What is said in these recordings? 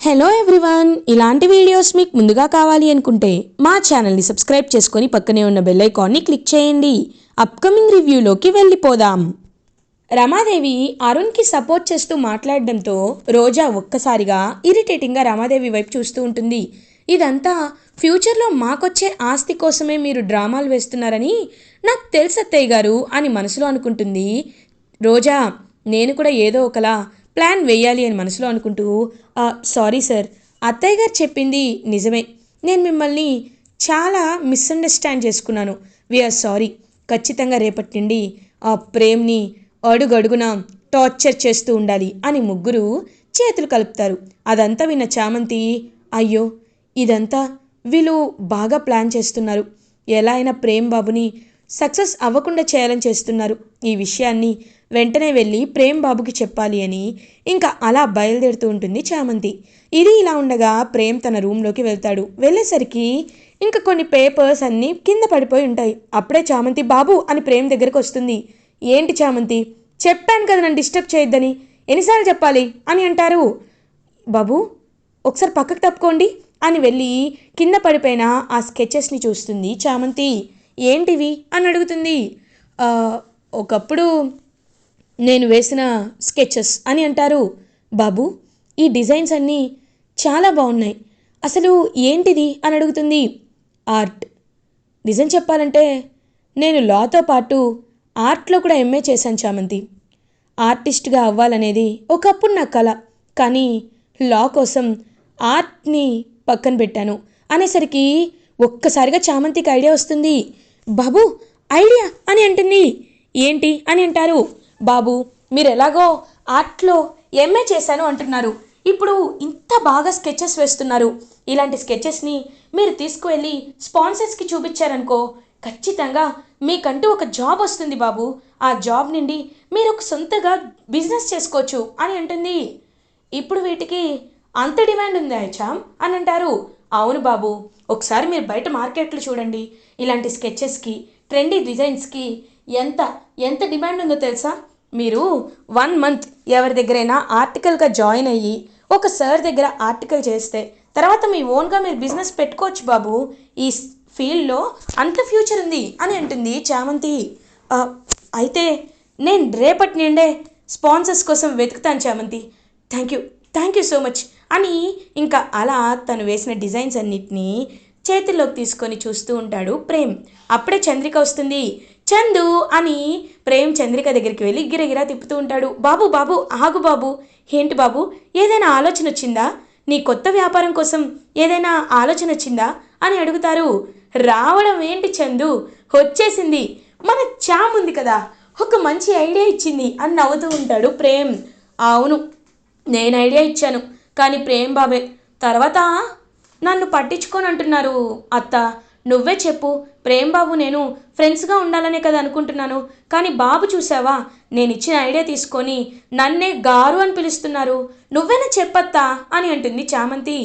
Hello everyone, ఇలాంటి videos మీకు ముందుగా కావాలి అనుకుంటే మా ఛానల్ని సబ్స్క్రైబ్ చేసుకొని పక్కనే ఉన్న బెల్ ఐకాన్ని క్లిక్ చేయండి. అప్కమింగ్ రివ్యూలోకి వెళ్ళిపోదాం. రమాదేవి అరుణ్కి సపోర్ట్ చేస్తూ మాట్లాడడంతో రోజా ఒక్కసారిగా ఇరిటేటింగ్గా రమాదేవి వైపు చూస్తూ ఉంటుంది. ఇదంతా ఫ్యూచర్లో మాకొచ్చే ఆస్తి కోసమే మీరు డ్రామాలు వేస్తున్నారని నాకు తెలుసు అత్తయ్య గారు అని మనసులో అనుకుంటుంది రోజా. నేను కూడా ఏదో ఒకలా ప్లాన్ వేయాలి అని మనసులో అనుకుంటూ, సారీ సార్, అత్తయ్య గారు చెప్పింది నిజమే, నేను మిమ్మల్ని చాలా మిస్అండర్స్టాండ్ చేసుకున్నాను, వీఆర్ సారీ. ఖచ్చితంగా రేపటి నుండి ఆ ప్రేమ్ని అడుగడుగున టార్చర్ చేస్తూ ఉండాలి అని ముగ్గురు చేతులు కలుపుతారు. అదంతా విన్న చామంతి, అయ్యో ఇదంతా వీళ్ళు బాగా ప్లాన్ చేస్తున్నారు, ఎలా అయినా ప్రేమ్ బాబుని సక్సెస్ అవ్వకుండా చేయాలని చేస్తున్నారు, ఈ విషయాన్ని వెంటనే వెళ్ళి ప్రేమ్ బాబుకి చెప్పాలి అని ఇంకా అలా బయలుదేరుతూ ఉంటుంది చామంతి. ఇది ఇలా ఉండగా ప్రేమ్ తన రూమ్లోకి వెళ్తాడు. వెళ్ళేసరికి ఇంకా కొన్ని పేపర్స్ అన్నీ కింద పడిపోయి ఉంటాయి. అప్పుడే చామంతి బాబు అని ప్రేమ్ దగ్గరకు వస్తుంది. ఏంటి చామంతి, చెప్పాను కదా నన్ను డిస్టర్బ్ చేయొద్దని, ఎన్నిసార్లు చెప్పాలి అని అంటారు. బాబు ఒకసారి పక్కకు తప్పుకోండి అని వెళ్ళి కింద పడిపోయిన ఆ స్కెచెస్ని చూస్తుంది చామంతి. ఏంటివి అని అడుగుతుంది. ఒకప్పుడు నేను వేసిన స్కెచెస్ అని అంటారు. బాబు ఈ డిజైన్స్ అన్నీ చాలా బాగున్నాయి, అసలు ఏంటిది అని అడుగుతుంది. ఆర్ట్. నిజం చెప్పాలంటే నేను లాతో పాటు ఆర్ట్లో కూడా ఎంఏ చేశాను చామంతి. ఆర్టిస్ట్గా అవ్వాలనేది ఒకప్పుడు నా కళ, కానీ లా కోసం ఆర్ట్ని పక్కన పెట్టాను అనేసరికి ఒక్కసారిగా చామంతికి ఐడియా వస్తుంది. బాబు ఐడియా అని అంటుంది. ఏంటి అని అంటారు. బాబు మీరు ఎలాగో ఆర్ట్లో ఎంఏ చేశాను అంటున్నారు, ఇప్పుడు ఇంత బాగా స్కెచెస్ వేస్తున్నారు, ఇలాంటి స్కెచెస్ని మీరు తీసుకువెళ్ళి స్పాన్సర్స్కి చూపించారనుకో, ఖచ్చితంగా మీకంటూ ఒక జాబ్ వస్తుంది బాబు, ఆ జాబ్ నుండి మీరు ఒక సొంతగా బిజినెస్ చేసుకోవచ్చు అని అంటుంది. ఇప్పుడు వీటికి అంత డిమాండ్ ఉందా చామ్ అని అంటారు. అవును బాబు, ఒకసారి మీరు బయట మార్కెట్లు చూడండి, ఇలాంటి స్కెచెస్కి ట్రెండీ డిజైన్స్కి ఎంత ఎంత డిమాండ్ ఉందో తెలుసా. మీరు 1 మంత్ ఎవరి దగ్గరైనా ఆర్టికల్గా జాయిన్ అయ్యి ఒక సార్ దగ్గర ఆర్టికల్ చేస్తే తర్వాత మీ ఓన్గా మీరు బిజినెస్ పెట్టుకోవచ్చు బాబు, ఈ ఫీల్డ్లో అంత ఫ్యూచర్ ఉంది అని అంటుంది చామంతి. అయితే నేను రేపటి నుండే స్పాన్సర్స్ కోసం వెతుకుతాను చామంతి, థ్యాంక్ యూ సో మచ్ అని ఇంకా అలా తను వేసిన డిజైన్స్ అన్నిటినీ చేతుల్లోకి తీసుకొని చూస్తూ ఉంటాడు ప్రేమ్. అప్పుడే చంద్రిక వస్తుంది. చందు అని ప్రేమ్ చంద్రిక దగ్గరికి వెళ్ళి గిరగిరా తిప్పుతూ ఉంటాడు. బాబు బాబు ఆగు బాబు, ఏంటి బాబు ఏదైనా ఆలోచన వచ్చిందా, నీ కొత్త వ్యాపారం కోసం ఏదైనా ఆలోచన వచ్చిందా అని అడుగుతారు. రావడం ఏంటి చందు, వచ్చేసింది, మన చామ్ ఉంది కదా ఒక మంచి ఐడియా ఇచ్చింది అని నవ్వుతూ ఉంటాడు ప్రేమ్. అవును నేను ఐడియా ఇచ్చాను, కానీ ప్రేమ్ బాబే తర్వాత నన్ను పట్టించుకొని అంటున్నారు. అత్త నువ్వే చెప్పు, ప్రేమ్ బాబు నేను ఫ్రెండ్స్గా ఉండాలనే కదా అనుకుంటున్నాను, కానీ బాబు చూసావా నేను ఇచ్చిన ఐడియా తీసుకొని నన్నే గారు అని పిలుస్తున్నారు, నువ్వేనా చెప్పత్తా అని అంటుంది చామంతి.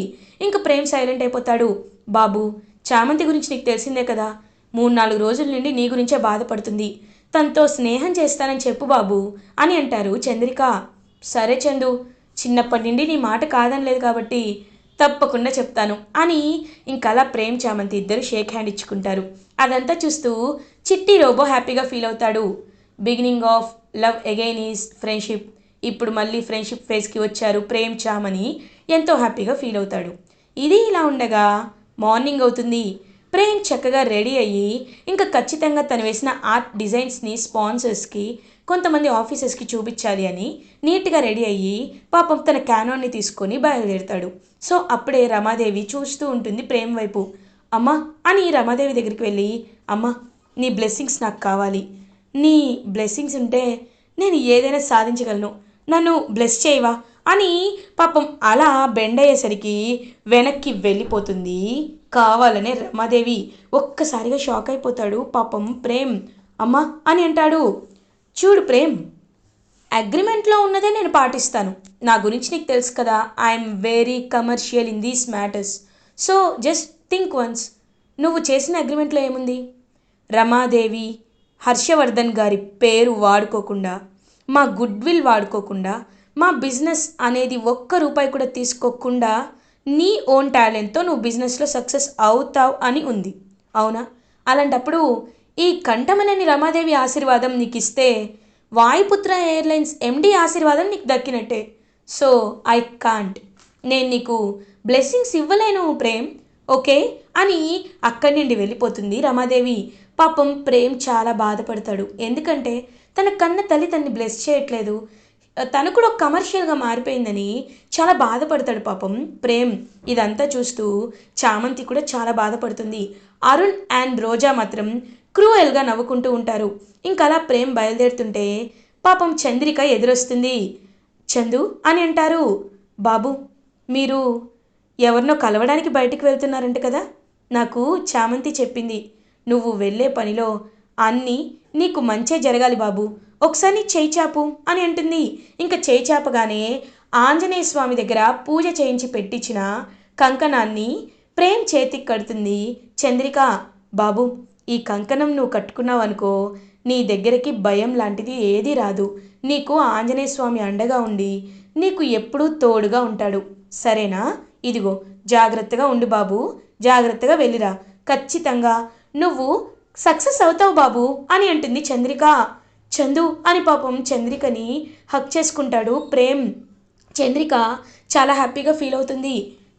ఇంక ప్రేమ్ సైలెంట్ అయిపోతాడు. బాబు చామంతి గురించి నీకు తెలిసిందే కదా, 3-4 రోజుల నుండి నీ గురించే బాధపడుతుంది, తనతో స్నేహం చేస్తానని చెప్పు బాబు అని అంటారు చంద్రిక. సరే చందు, చిన్నప్పటి నుండి నీ మాట కాదనలేదు కాబట్టి తప్పకుండా చెప్తాను అని ఇంకలా ప్రేమ్ చామంతి ఇద్దరు షేక్ హ్యాండ్ ఇచ్చుకుంటారు. అదంతా చూస్తూ చిట్టి రోబో హ్యాపీగా ఫీల్ అవుతాడు. Beginning of love again is friendship, ఇప్పుడు మళ్ళీ ఫ్రెండ్షిప్ ఫేజ్కి వచ్చారు ప్రేమ్ చామని ఎంతో హ్యాపీగా ఫీల్ అవుతాడు. ఇది ఇలా ఉండగా మార్నింగ్ అవుతుంది. ప్రేమ్ చక్కగా రెడీ అయ్యి ఇంకా ఖచ్చితంగా తను వేసిన ఆర్ట్ డిజైన్స్ని స్పాన్సర్స్కి కొంతమంది ఆఫీసర్స్కి చూపించాలి అని నీట్గా రెడీ అయ్యి పాపం తన క్యానాన్ని తీసుకొని బయలుదేరుతాడు. సో అప్పుడే రమాదేవి చూస్తూ ఉంటుంది ప్రేమ్ వైపు. అమ్మ అని రమాదేవి దగ్గరికి వెళ్ళి, అమ్మ నీ బ్లెస్సింగ్స్ నాకు కావాలి, నీ బ్లెస్సింగ్స్ ఉంటే నేను ఏదైనా సాధించగలను, నన్ను బ్లెస్ చేయవా అని పాపం అలా బెండ్ అయ్యేసరికి వెనక్కి వెళ్ళిపోతుంది కావాలనే రమాదేవి. ఒక్కసారిగా షాక్ అయిపోతాడు పాపం ప్రేమ్. అమ్మ అని అంటాడు. చూడు ప్రేమ్, అగ్రిమెంట్లో ఉన్నదే నేను పాటిస్తాను, నా గురించి నీకు తెలుసు కదా, I'm very commercial in these matters, so just think once. నువ్వు చేసిన అగ్రిమెంట్లో ఏముంది, రమాదేవి హర్షవర్ధన్ గారి పేరు వాడుకోకుండా, మా గుడ్ విల్ వాడుకోకుండా మా బిజినెస్ అనేది ఒక్క రూపాయి కూడా తీసుకోకుండా నీ ఓన్ టాలెంట్తో నువ్వు బిజినెస్లో సక్సెస్ అవుతావు అని ఉంది. అవునా? అలాంటప్పుడు ఈ కంఠమనేని రమాదేవి ఆశీర్వాదం నీకు ఇస్తే వాయుపుత్ర ఎయిర్లైన్స్ ఎండి ఆశీర్వాదం నీకు దక్కినట్టే. సో ఐ కాంట్, నేను నీకు బ్లెస్సింగ్స్ ఇవ్వలేను ప్రేమ్, ఓకే అని అక్కడి నుండి వెళ్ళిపోతుంది రమాదేవి. పాపం ప్రేమ్ చాలా బాధపడతాడు. ఎందుకంటే తన కన్న తల్లి తన్ని బ్లెస్ చేయట్లేదు, తను కూడా ఒక కమర్షియల్గా మారిపోయిందని చాలా బాధపడతాడు పాపం ప్రేమ్. ఇదంతా చూస్తూ చామంతి కూడా చాలా బాధపడుతుంది. అరుణ్ అండ్ రోజా మాత్రం క్రూయల్గా నవ్వుకుంటూ ఉంటారు. ఇంకా అలా ప్రేమ్ బయలుదేరుతుంటే పాపం చంద్రిక ఎదురొస్తుంది. చందు అని అంటారు. బాబు, మీరు ఎవరినో కలవడానికి బయటికి వెళ్తున్నారంట కదా, నాకు చామంతి చెప్పింది. నువ్వు వెళ్ళే పనిలో అన్నీ నీకు మంచే జరగాలి బాబు, ఒకసారి నీ చేయి చాపు అని అంటుంది. ఇంకా చేయి చాపగానే ఆంజనేయ స్వామి దగ్గర పూజ చేయించి పెట్టించిన కంకణాన్ని ప్రేమ్ చేతికి కడుతుంది చంద్రిక. బాబు, ఈ కంకణం నువ్వు కట్టుకున్నావు అనుకో, నీ దగ్గరికి భయం లాంటిది ఏదీ రాదు. నీకు ఆంజనేయ స్వామి అండగా ఉండి నీకు ఎప్పుడూ తోడుగా ఉంటాడు, సరేనా? ఇదిగో జాగ్రత్తగా ఉండు బాబు, జాగ్రత్తగా వెళ్ళిరా, ఖచ్చితంగా నువ్వు సక్సెస్ అవుతావు బాబు అని అంటుంది చంద్రిక. చందు అని పాపం చంద్రికని హక్ చేసుకుంటాడు ప్రేమ్. చంద్రిక చాలా హ్యాపీగా ఫీల్ అవుతుంది.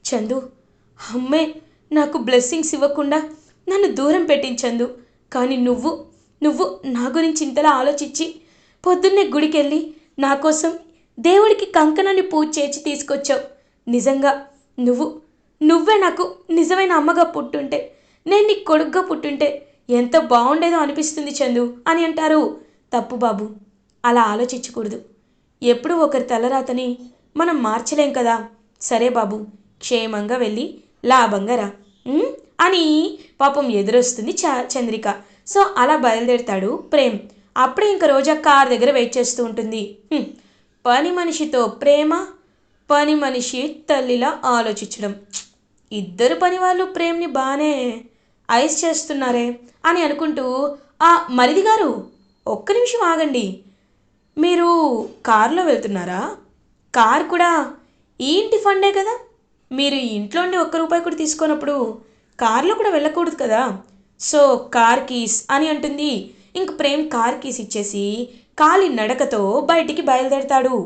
చందు, అమ్మే నాకు బ్లెస్సింగ్స్ ఇవ్వకుండా నన్ను దూరం పెట్టించందు, కానీ నువ్వు నువ్వు నా గురించి ఇంతలా ఆలోచించి పొద్దున్నే గుడికెళ్ళి నా కోసం దేవుడికి కంకణాన్ని పూజ చేసి తీసుకొచ్చావు. నిజంగా నువ్వే నాకు నిజమైన అమ్మగా పుట్టుంటే, నేను నీ కొడుగ్గా పుట్టుంటే ఎంత బాగుండేదో అనిపిస్తుంది చందు అని అంటారు. తప్పు బాబు, అలా ఆలోచించకూడదు. ఎప్పుడూ ఒకరి తలరాతని మనం మార్చలేం కదా. సరే బాబు, క్షేమంగా వెళ్ళి లాభంగా రా అని పాపం ఎదురొస్తుంది చంద్రిక. సో అలా బయలుదేరుతాడు ప్రేమ్. అప్పుడే ఇంకా రోజా కార్ దగ్గర వెయిట్ చేస్తూ ఉంటుంది. పని మనిషితో ప్రేమ, పని మనిషి తల్లిలా ఆలోచించడం, ఇద్దరు పని వాళ్ళు ప్రేమ్ని బాగానే ఐస్ చేస్తున్నారే అని అనుకుంటూ, మరిది గారు ఒక్క నిమిషం ఆగండి, మీరు కారులో వెళ్తున్నారా? కార్ కూడా ఈ ఇంటి ఫండే కదా, మీరు ఇంట్లో ఉండి ఒక్క రూపాయి కూడా తీసుకున్నప్పుడు కార్లో కూడా వెళ్ళకూడదు కదా. సో కార్ కీస్ అని అంటుంది. ఇంక ప్రేమ్ కార్ కీస్ ఇచ్చేసి కాలి నడకతో బయటికి బయలుదేరతాడు.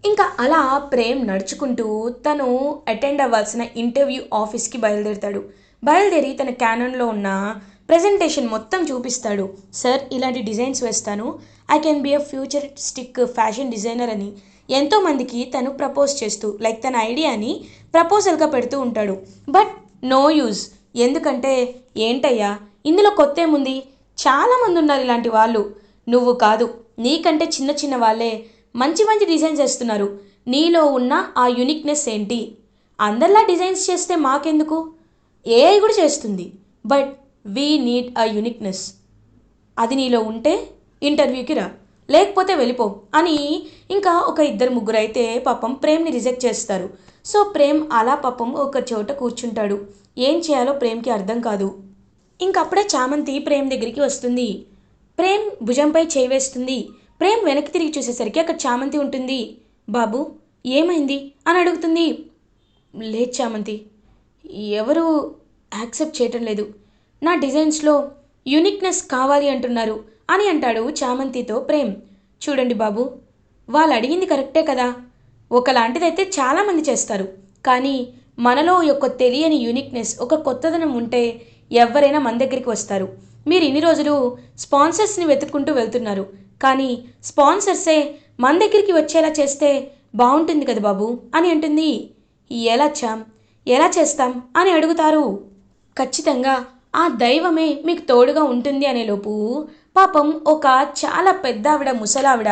ఇంకా అలా ప్రేమ్ నడుచుకుంటూ తను అటెండ్ అవ్వాల్సిన ఇంటర్వ్యూ ఆఫీస్కి బయలుదేరతాడు. బయలుదేరి తన క్యానన్లో ఉన్న ప్రజెంటేషన్ మొత్తం చూపిస్తాడు. సార్, ఇలాంటి డిజైన్స్ వేస్తాను, I can be a futuristic fashion designer అని ఎంతోమందికి తను ప్రపోజ్ చేస్తూ లైక్ తన ఐడియాని ప్రపోజల్గా పెడుతూ ఉంటాడు. బట్ నో యూజ్, ఎందుకంటే ఏంటయ్యా ఇందులో కొత్త ఏముంది, చాలామంది ఉన్నారు ఇలాంటి వాళ్ళు, నువ్వు కాదు నీకంటే చిన్న చిన్న వాళ్ళే మంచి మంచి డిజైన్స్ చేస్తున్నారు, నీలో ఉన్న ఆ యూనిక్నెస్ ఏంటి? అందరిలా డిజైన్స్ చేస్తే మాకెందుకు, ఏఐ కూడా చేస్తుంది, but we need a uniqueness. అది నీలో ఉంటే ఇంటర్వ్యూకి రా, లేకపోతే వెళ్ళిపో అని ఇంకా ఒక ఇద్దరు ముగ్గురు అయితే పాపం ప్రేమ్ని రిజెక్ట్ చేస్తారు. సో ప్రేమ్ అలా పాపం ఒక చోట కూర్చుంటాడు. ఏం చేయాలో ప్రేమ్కి అర్థం కాదు. ఇంకప్పుడే చామంతి ప్రేమ్ దగ్గరికి వస్తుంది. ప్రేమ్ భుజంపై చేయి వేస్తుంది. ప్రేమ్ వెనక్కి తిరిగి చూసేసరికి అక్కడ చామంతి ఉంటుంది. బాబు, ఏమైంది అని అడుగుతుంది. లేదు చామంతి, ఎవరు యాక్సెప్ట్ చేయటం లేదు, నా డిజైన్స్లో యూనిక్నెస్ కావాలి అంటున్నారు అని అంటాడు చామంతితో ప్రేమ్. చూడండి బాబు, వాళ్ళు అడిగింది కరెక్టే కదా, ఒకలాంటిదైతే చాలామంది చేస్తారు, కానీ మనలో ఒక తెలియని యూనిక్నెస్, ఒక కొత్తదనం ఉంటే ఎవరైనా మన దగ్గరికి వస్తారు. మీరు ఇన్ని రోజులు స్పాన్సర్స్ని వెతుక్కుంటూ వెళ్తున్నారు, కానీ స్పాన్సర్సే మన దగ్గరికి వచ్చేలా చేస్తే బాగుంటుంది కదా బాబు అని అంటుంది. ఎలా చేస్తాం అని అడుగుతారు. ఖచ్చితంగా ఆ దైవమే మీకు తోడుగా ఉంటుంది అనేలోపు పాపం ఒక చాలా పెద్ద ఆవిడ, ముసలావిడ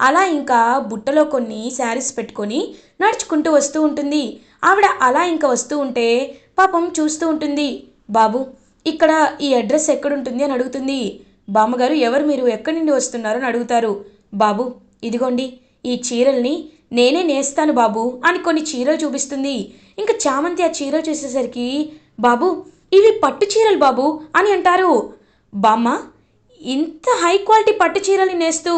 అలా ఇంకా బుట్టలో కొన్ని శారీస్ పెట్టుకొని నడుచుకుంటూ వస్తూ ఉంటుంది. ఆవిడ అలా ఇంకా వస్తూ ఉంటే పాపం చూస్తూ ఉంటుంది. బాబు, ఇక్కడ ఈ అడ్రస్ ఎక్కడుంటుంది అని అడుగుతుంది. బామ్మగారు, ఎవరు మీరు, ఎక్కడి నుండి వస్తున్నారు అని అడుగుతారు. బాబు, ఇదిగోండి ఈ చీరల్ని నేనే నేస్తాను బాబు అని కొన్ని చీరలు చూపిస్తుంది. ఇంకా చామంతి ఆ చీరలు చూసేసరికి, బాబు ఇవి పట్టు చీరలు బాబు అని అంటారు. బామ్మ, ఇంత హై క్వాలిటీ పట్టు చీరల్ని నేస్తూ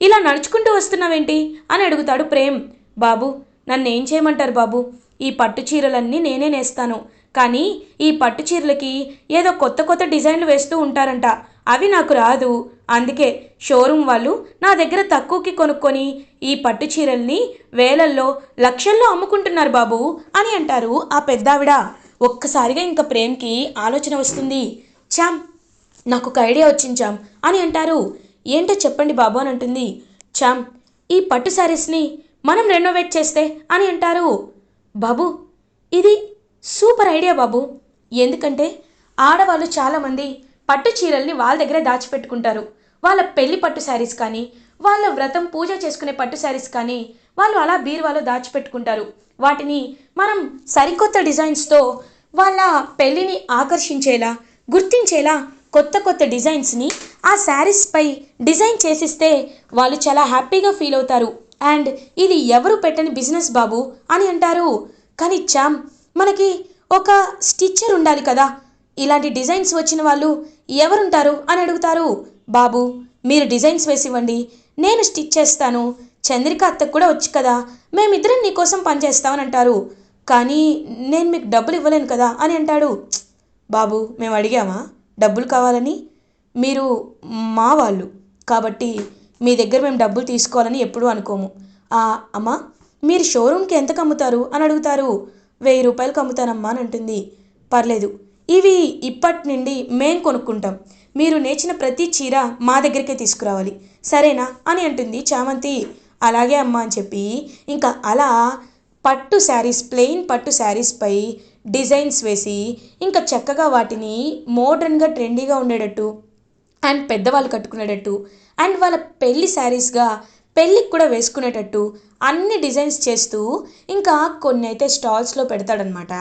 ఇలా నడుచుకుంటూ వస్తున్నావేంటి అని అడుగుతాడు ప్రేమ్. బాబు, నన్నేం చేయమంటారు బాబు, ఈ పట్టు చీరలన్నీ నేనే నేస్తాను, కానీ ఈ పట్టు చీరలకి ఏదో కొత్త కొత్త డిజైన్లు వేస్తూ ఉంటారంట, అవి నాకు రాదు, అందుకే షోరూమ్ వాళ్ళు నా దగ్గర తక్కువకి కొనుక్కొని ఈ పట్టు చీరల్ని వేలల్లో లక్షల్లో అమ్ముకుంటున్నారు బాబు అని అంటారు ఆ పెద్దావిడ. ఒక్కసారిగా ఇంకా ప్రేమ్కి ఆలోచన వస్తుంది. చామ్, నాకు ఒక ఐడియా వచ్చింది చామ్ అని అంటారు. ఏంటో చెప్పండి బాబు అని అంటుంది. చామ్, ఈ పట్టు శారీస్ని మనం రెనోవేట్ చేస్తే అని అంటారు. బాబు, ఇది సూపర్ ఐడియా బాబు, ఎందుకంటే ఆడవాళ్ళు చాలామంది పట్టు చీరల్ని వాళ్ళ దగ్గరే దాచిపెట్టుకుంటారు. వాళ్ళ పెళ్లి పట్టు శారీస్ కానీ, వాళ్ళ వ్రతం పూజ చేసుకునే పట్టు శారీస్ కానీ వాళ్ళు అలా బీరువాలో దాచిపెట్టుకుంటారు. వాటిని మనం సరికొత్త డిజైన్స్తో వాళ్ళ పెళ్ళిని ఆకర్షించేలా, గుర్తించేలా కొత్త కొత్త డిజైన్స్ని ఆ శారీస్పై డిజైన్ చేసిస్తే వాళ్ళు చాలా హ్యాపీగా ఫీల్ అవుతారు. అండ్ ఇది ఎవరు పెట్టని బిజినెస్ బాబు అని అంటారు. కానీ చామ్, మనకి ఒక స్టిచ్చర్ ఉండాలి కదా, ఇలాంటి డిజైన్స్ వచ్చిన వాళ్ళు ఎవరుంటారు అని అడుగుతారు. బాబు, మీరు డిజైన్స్ వేసివ్వండి, నేను స్టిచ్ చేస్తాను, చంద్రిక అత్తకు కూడా వచ్చు కదా, మేమిద్దరం నీకోసం పనిచేస్తామని అంటారు. కానీ నేను మీకు డబ్బులు ఇవ్వలేను కదా అని అంటాడు. బాబు, మేము అడిగామా డబ్బులు కావాలని? మీరు మా వాళ్ళు కాబట్టి మీ దగ్గర మేము డబ్బులు తీసుకోవాలని ఎప్పుడూ అనుకోము. అమ్మా, మీరు షోరూమ్కి ఎంతకు అమ్ముతారు అని అడుగుతారు. 1000 రూపాయలకు అమ్ముతానమ్మా అని అంటుంది. పర్లేదు, ఇవి ఇప్పటి నుండి మేం కొనుక్కుంటాం, మీరు నేర్చిన ప్రతి చీర మా దగ్గరికే తీసుకురావాలి, సరేనా అని అంటుంది చామంతి. అలాగే అమ్మా అని చెప్పి ఇంకా అలా పట్టు శారీస్, ప్లెయిన్ పట్టు శారీస్పై డిజైన్స్ వేసి ఇంకా చక్కగా వాటిని మోడర్న్గా ట్రెండీగా ఉండేటట్టు అండ్ పెద్దవాళ్ళు కట్టుకునేటట్టు అండ్ వాళ్ళ పెళ్లి శారీస్గా పెళ్ళికి కూడా వేసుకునేటట్టు అన్ని డిజైన్స్ చేస్తూ ఇంకా కొన్ని అయితే స్టాల్స్లో పెడతాడనమాట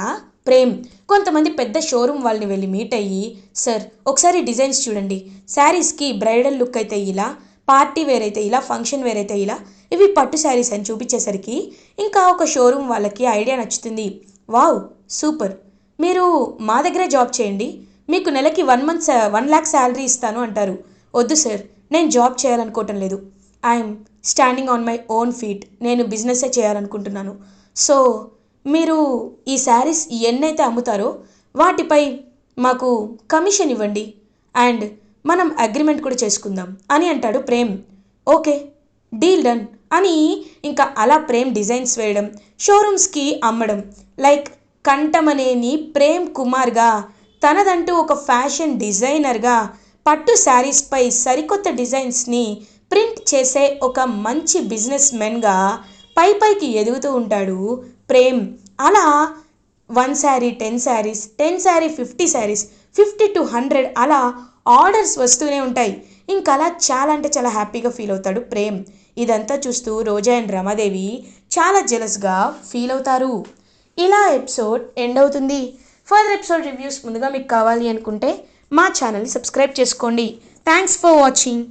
ప్రేమ్. కొంతమంది పెద్ద షోరూమ్ వాళ్ళని వెళ్ళి మీట్ అయ్యి, సార్ ఒకసారి డిజైన్స్ చూడండి, శారీస్కి బ్రైడల్ లుక్ అయితే ఇలా, పార్టీ వేర్ అయితే ఇలా, ఫంక్షన్ వేర్ అయితే ఇలా, ఇవి పట్టు శారీస్ అని చూపించేసరికి ఇంకా ఒక షోరూమ్ వాళ్ళకి ఐడియా నచ్చుతుంది. వావ్, సూపర్, మీరు మా దగ్గరే జాబ్ చేయండి, మీకు నెలకి 1 lakh శాలరీ ఇస్తాను అంటారు. వద్దు సార్, నేను జాబ్ చేయాలనుకోవటం లేదు, I'm standing on my own feet, నేను బిజినెస్సే చేయాలనుకుంటున్నాను. సో మీరు ఈ శారీస్ ఎన్నైతే అమ్ముతారో వాటిపై మాకు కమిషన్ ఇవ్వండి అండ్ మనం అగ్రిమెంట్ కూడా చేసుకుందాం అని అంటాడు ప్రేమ్. ఓకే, డీల్ డన్ అని ఇంకా అలా ప్రేమ్ డిజైన్స్ వేయడం, షోరూమ్స్కి అమ్మడం, లైక్ కంఠమనేని ప్రేమ్ కుమార్గా తనదంటూ ఒక ఫ్యాషన్ డిజైనర్గా పట్టు శారీస్పై సరికొత్త డిజైన్స్ని ప్రింట్ చేసే ఒక మంచి బిజినెస్ మెన్గా పైకి ఎదుగుతూ ఉంటాడు ప్రేమ్. అలా 1 శారీ 10 శారీస్, 10 శారీ 50 శారీస్, 50 to 100 అలా ఆర్డర్స్ వస్తూనే ఉంటాయి. ఇంకా అలా చాలా అంటే చాలా హ్యాపీగా ఫీల్ అవుతాడు ప్రేమ్. ఇదంతా చూస్తూ రోజా అండ్ రమాదేవి చాలా జెలస్గా ఫీల్ అవుతారు. ఇలా ఎపిసోడ్ ఎండ్ అవుతుంది. ఫర్దర్ ఎపిసోడ్ రివ్యూస్ ముందుగా మీకు కావాలి అనుకుంటే మా ఛానల్ని సబ్స్క్రైబ్ చేసుకోండి. Thanks for watching.